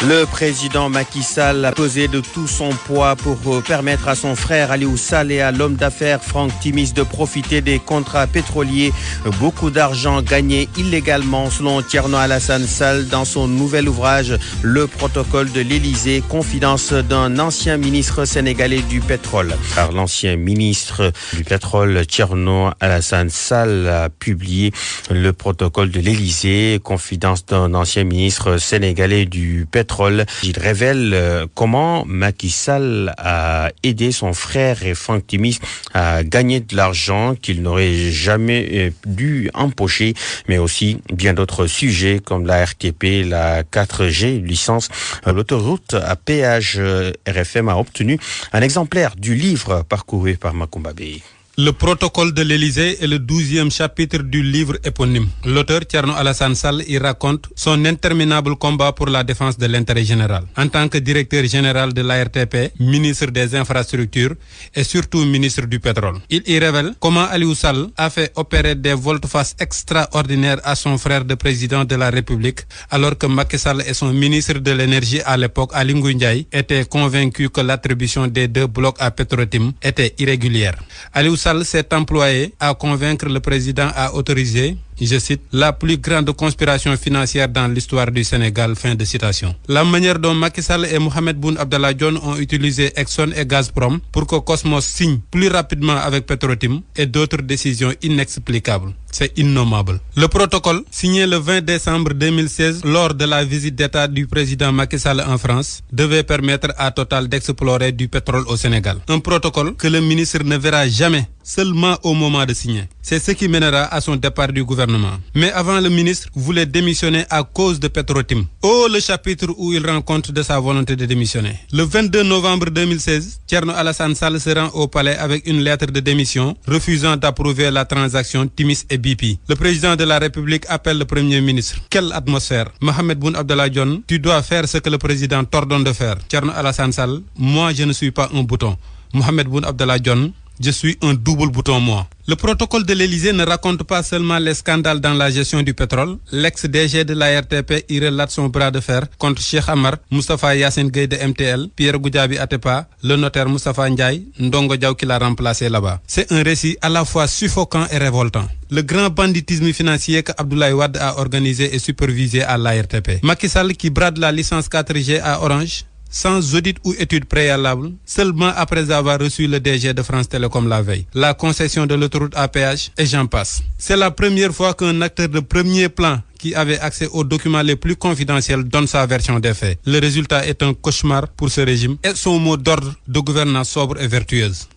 Le président Macky Sall a pesé de tout son poids pour permettre à son frère Aliou Sall et à l'homme d'affaires Franck Timis de profiter des contrats pétroliers. Beaucoup d'argent gagné illégalement selon Thierno Alassane Sall dans son nouvel ouvrage Le protocole de l'Élysée, confidence d'un ancien ministre sénégalais du pétrole. Car l'ancien ministre du pétrole Thierno Alassane Sall a publié Le protocole de l'Élysée, confidence d'un ancien ministre sénégalais du pétrole. Il révèle comment Macky Sall a aidé son frère et Franck Timis à gagner de l'argent qu'il n'aurait jamais dû empocher, mais aussi bien d'autres sujets comme la RTP, la 4G, licence, l'autoroute à péage. RFM a obtenu un exemplaire du livre parcouru par Macoumba Bey. Le protocole de l'Élysée est le 12e chapitre du livre éponyme. L'auteur Thierno Alassane Sall y raconte son interminable combat pour la défense de l'intérêt général. En tant que directeur général de l'ARTP, ministre des infrastructures et surtout ministre du pétrole. Il y révèle comment Aliou Sall a fait opérer des volte-face extraordinaires à son frère de président de la République, alors que Macky Sall et son ministre de l'énergie à l'époque, Aly Ngouille Ndiaye, étaient convaincus que l'attribution des 2 blocs à Petrotim était irrégulière. Aliou Sall s'est employé à convaincre le président à autoriser, je cite, la plus grande conspiration financière dans l'histoire du Sénégal, fin de citation. La manière dont Macky Sall et Mohamed Boun Abdallah Dionne ont utilisé Exxon et Gazprom pour que Cosmos signe plus rapidement avec Petrotim et d'autres décisions inexplicables. C'est innommable. Le protocole, signé le 20 décembre 2016 lors de la visite d'État du président Macky Sall en France, devait permettre à Total d'explorer du pétrole au Sénégal. Un protocole que le ministre ne verra jamais, seulement au moment de signer. C'est ce qui mènera à son départ du gouvernement. Mais avant, le ministre voulait démissionner à cause de Petrotim. Oh, le chapitre où il rend compte de sa volonté de démissionner. Le 22 novembre 2016, Thierno Alassane Sall se rend au palais avec une lettre de démission, refusant d'approuver la transaction Timis et BP. Le président de la République appelle le premier ministre. Quelle atmosphère! Mohamed Boun Abdallah Dionne, tu dois faire ce que le président t'ordonne de faire. Thierno Alassane Sall, moi je ne suis pas un bouton. Mohamed Boun Abdallah Dionne, je suis un double bouton moi. Le protocole de l'Élysée ne raconte pas seulement les scandales dans la gestion du pétrole. L'ex-DG de la RTP y relate son bras de fer contre Cheikh Amar, Moustapha Yassine Gueye de MTL, Pierre Goudiaby Atepa, le notaire Moustapha Ndiaye, Ndongo Diaw qui l'a remplacé là-bas. C'est un récit à la fois suffocant et révoltant. Le grand banditisme financier que Abdoulaye Wade a organisé et supervisé à l'ARTP. Macky Sall qui brade la licence 4G à Orange, sans audit ou étude préalable, seulement après avoir reçu le DG de France Télécom la veille, la concession de l'autoroute à péage et j'en passe. C'est la première fois qu'un acteur de premier plan qui avait accès aux documents les plus confidentiels donne sa version des faits. Le résultat est un cauchemar pour ce régime et son mot d'ordre de gouvernance sobre et vertueuse.